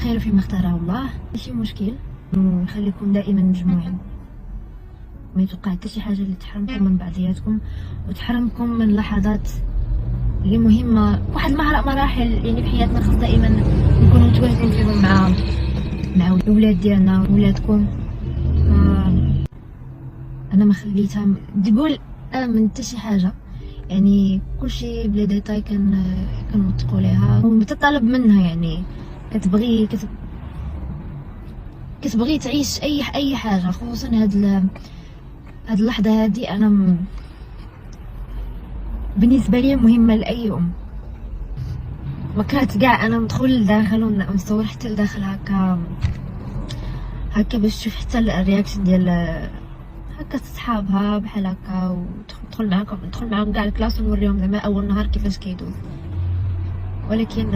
الخير فيما اختاره الله، ماشي مشكل. ويخليكم دائما مجموعين، ما يتوقع حتى شي حاجه اللي تحرمكم من بعضياتكم وتحرمكم من لحظات اللي مهمه، واحد المراحل يعني في حياتنا خاص دائما نكونوا متواجدين فيهم مع الاولاد ديالنا وولادكم. انا ما تقول من حتى شي حاجه، يعني كلشي بلا ديتاي كنوثقوا ليها ومتطلب منها. يعني كتبغي تعيش اي حاجه، خصوصا هاد اللحظه هادي انا بالنسبه لي مهمه لاي ام. ما كرهت كاع انا ندخل لداخل ونصور حتى لداخل هكا باش تشوف حتى الرياكشن ديال هكا صحابها بحال هكا، وندخل معاهم كاع الكلاس ونوريهم زعما اول نهار كيفاش كيدوز. ولكن